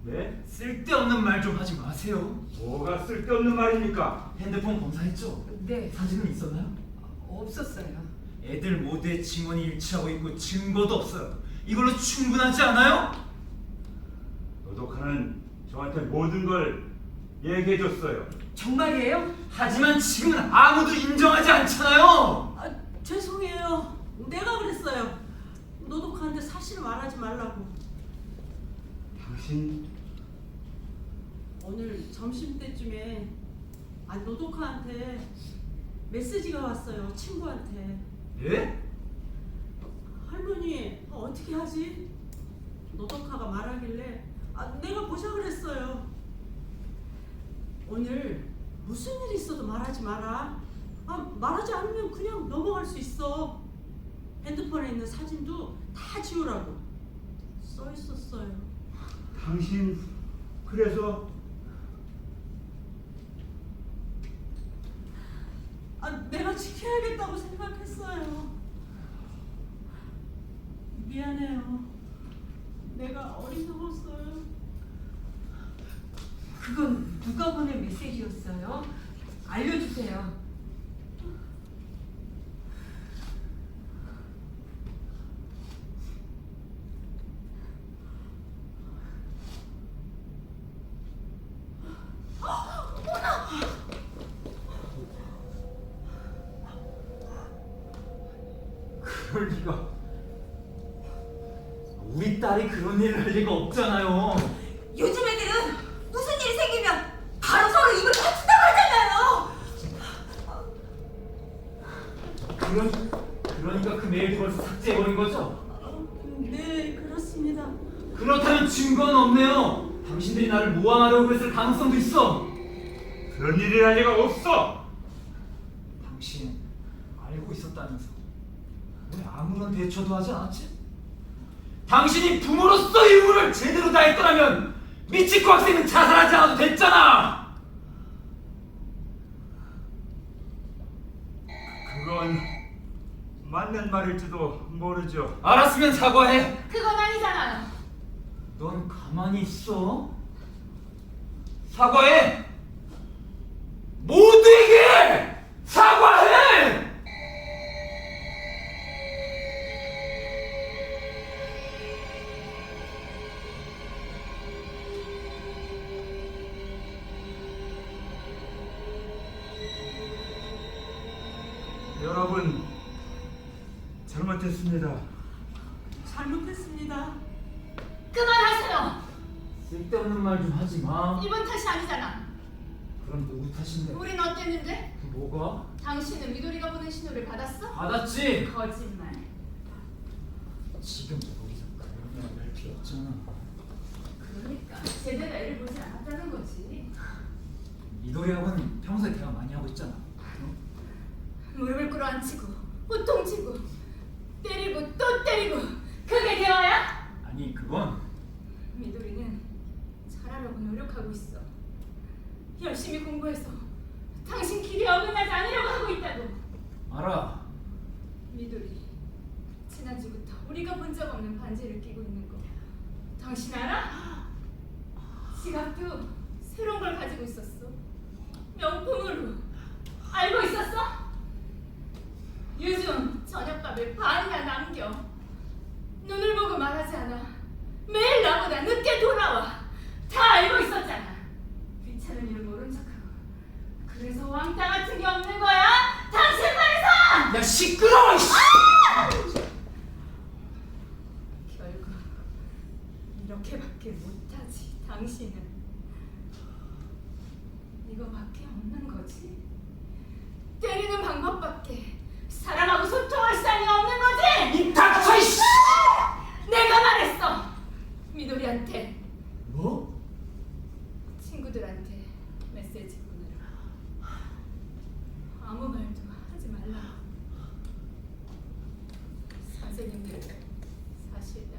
네? 쓸데없는 말 좀 하지 마세요. 뭐가 쓸데없는 말입니까? 핸드폰 검사했죠? 네, 사진은 있었나요? 없었어요. 애들 모두의 증언이 일치하고 있고 증거도 없어요. 이걸로 충분하지 않아요? 노도카는 저한테 모든 걸 얘기해줬어요. 정말이에요? 하지만 지금은 아무도 인정하지 않잖아요. 아, 죄송해요. 내가 그랬어요. 노도카한테 사실을 말하지 말라고. 당신 오늘 점심때쯤에 노도카한테 메시지가 왔어요. 친구한테. 예? 할머니 어떻게 하지? 노도카가 말하길래 내가 보자 그랬어요. 오늘 무슨 일 있어도 말하지 마라. 말하지 않으면 그냥 넘어갈 수 있어. 핸드폰에 있는 사진도 다 지우라고 써 있었어요. 당신 그래서 내가 지켜야겠다고 생각했어요. 미안해요. 내가 어리석었어요. 그건 누가 보낸 메시지였어요? 알려주세요. 그럴 리가. 우리 딸이 그런 일을 할 리가 없잖아요. 요즘 애들은 무슨 일이 생기면 바로 서로 입을 다친다고 하잖아요. 그러니까 그 메일도 벌써 삭제해버린 거죠? 네, 그렇습니다. 그렇다면 증거는 없네요. 당신들이 나를 모함하려고 그랬을 가능성도 있어. 그런 일이 할 리가 없어. 당신 알고 있었다면서 왜 아무런 대처도 하지 않았지? 당신이 부모로서 의무를 제대로 다했더라면 미치코 학생은 자살하지 않아도 됐잖아. 그건 맞는 말일지도 모르죠. 알았으면 사과해. 그건 아니잖아요. 넌 가만히 있어? 사과해. 모두에게 사과해. 여러분 잘못했습니다. 잘못했습니다. 그만하세요. 쓸데없는 말 좀 하지 마. 이번 탓이 아니잖아. 그럼 누구 탓인데? 우린 어땠는데? 뭐가? 당신은 미도리가 보낸 신호를 받았어? 받았지. 거짓말. 지금 거기서 그런 말 할 필요 없잖아. 그러니까 제대로 애를 보지 않았다는 거지. 미도리하고는 평소에 대화 많이 하고 있잖아. 무릎을 꿇어앉히고 호통치고 때리고 또 때리고 그게 대화야? 아니 그건 미도리는 잘하려고 노력하고 있어. 열심히 공부해서 당신 길에 어긋나지 않으려고 하고 있다고. 알아. 미도리 지난주부터 우리가 본 적 없는 반지를 끼고 있는 거 당신 알아? 지갑도 새로운 걸 가지고 있었어. 명품으로. 알고 있었어? 요즘 저녁밥을 반이나 남겨. 눈을 보고 말하지 않아. 매일 나보다 늦게 돌아와. 다 알고 있었잖아. 귀찮은 일을 모른 척하고. 그래서 왕따 같은 게 없는 거야? 당신 말이서! 야 시끄러워. 결국 이렇게밖에 못하지. 당신은 이거밖에 없는 거지. 때리는 방법밖에 사람하고 소통할 사람이 없는 거지. 이 닥쳐 이씨. 내가 말했어. 미도리한테 뭐? 친구들한테 메시지 보내라. 아무 말도 하지 말라. 선생님들 사실 나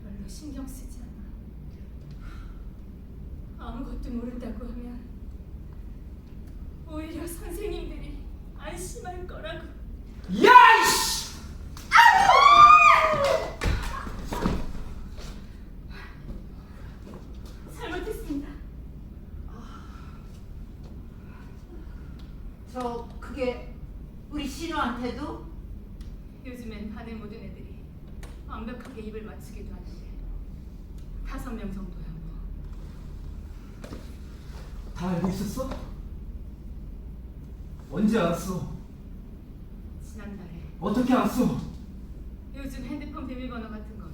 별로 신경 쓰지 않아. 아무것도 모른다고 하면 오히려 선생님들이 안심할 거라고. 그게 우리 신우한테도? 요즘엔 반의 모든 애들이 완벽하게 입을 맞추기도 하는데 5명 정도야 뭐. 다 알고 있었어? 언제 알았어? 지난달에. 어떻게 알았어? 요즘 핸드폰 비밀번호 같은 건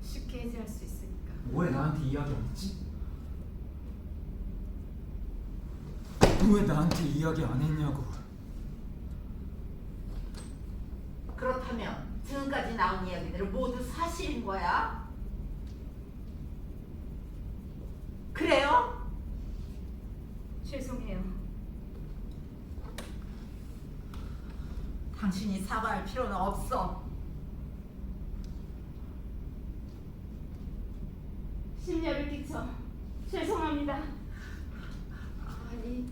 쉽게 해제할 수 있으니까. 왜 나한테 이야기 안 했지? 왜 나한테 이야기 안 했냐고. 그렇다면 지금까지 나온 이야기들은 모두 사실인 거야? 그래요? 죄송해요. 당신이 사과할 필요는 없어. 심려를 끼쳐 죄송합니다. 아니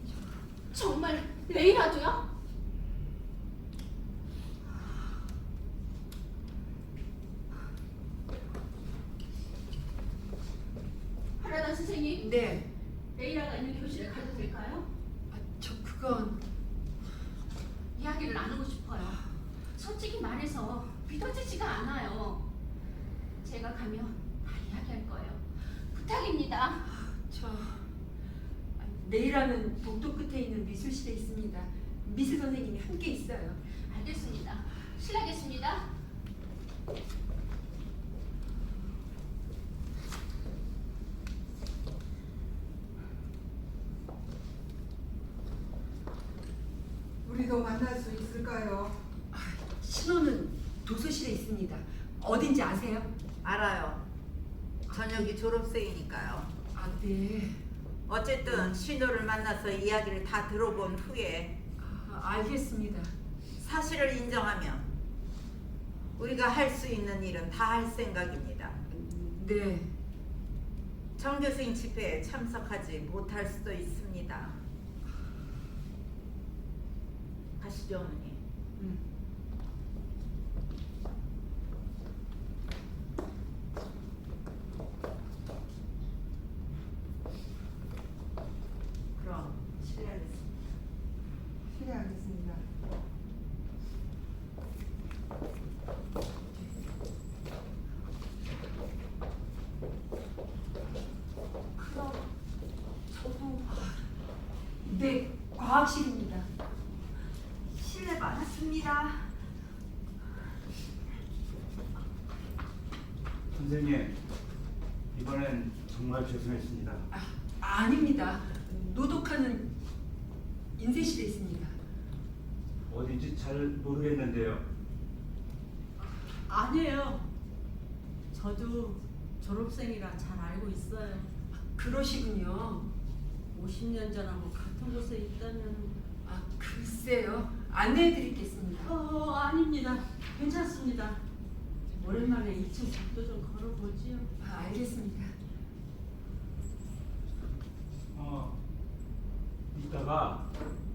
정말 레이라도요? 하라다 선생님, 네. 레이라가 있는 교실에 가도 될까요? 그건 이야기를 나누고 싶어요. 솔직히 말해서 믿어지지가 않아요. 제가 가면 다 이야기할 거예요. 부탁입니다. 레이라는 복도 끝에 있는 미술실에 있습니다. 미술 선생님이 함께 있어요. 알겠습니다. 실례하겠습니다. 우리도 만날 수 있을까요? 신호는 도서실에 있습니다. 어딘지 아세요? 알아요. 저녁이 졸업생이니까요. 네. 어쨌든 신우를 만나서 이야기를 다 들어본 후에 알겠습니다. 사실을 인정하면 우리가 할 수 있는 일은 다 할 생각입니다. 네. 정교생 집회에 참석하지 못할 수도 있습니다. 가시죠, 어머니. 그럼 실례하겠습니다. 실례하겠습니다. 그럼 저도 네, 과학실입니다. 실례 많았습니다. 선생님, 이번엔 정말 죄송했습니다. 아닙니다. 노독하는 인쇄실에 있습니다. 어딘지 잘 모르겠는데요. 아니에요. 저도 졸업생이라 잘 알고 있어요. 그러시군요. 50년 전하고 같은 곳에 있다면. 글쎄요. 안내해드리겠습니다. 아닙니다. 괜찮습니다. 오랜만에 2층 복도 좀 걸어보지요. 알겠습니다. 이따가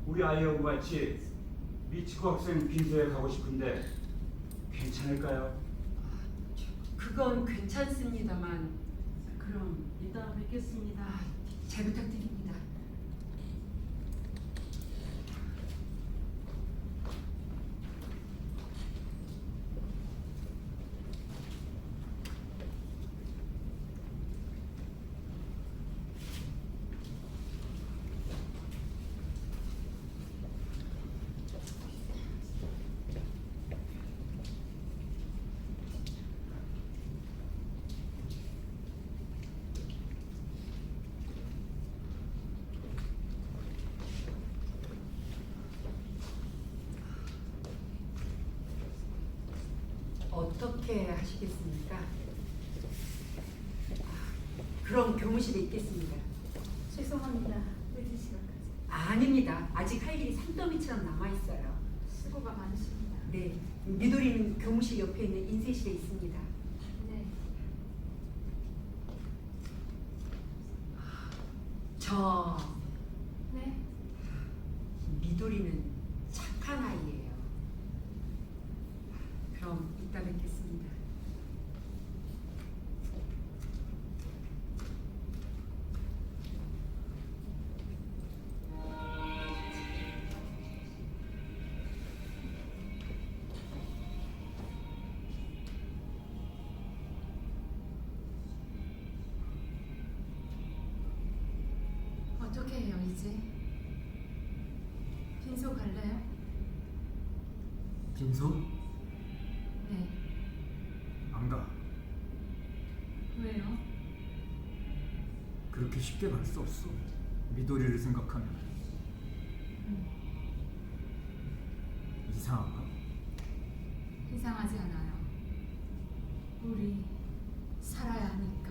우리 아이하고 같이 미치고 학생 빈소에 가고 싶은데 괜찮을까요? 그건 괜찮습니다만. 그럼 이따가 뵙겠습니다. 잘 부탁드립니다. 어떻게 하시겠습니까? 그럼 교무실에 있겠습니다. 죄송합니다. 늦은 시간까지. 아닙니다. 아직 할 일이 산더미처럼 남아있어요. 수고가 많으십니다. 네, 미도리는 교무실 옆에 있는 인쇄실에 있습니다. 네. 네. 미도리는 착한 아이예요. 그럼 이따 뵙겠습니다. 어떡해요 이제? 빈소 갈래요? 빈소? 네. 안 가. 왜요? 그렇게 쉽게 갈 수 없어. 미도리를 생각하면. 이상한가? 이상하지 않아요. 우리 살아야 하니까.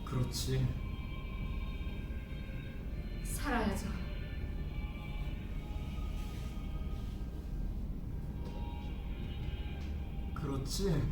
그렇지. 살아야죠. 그렇지.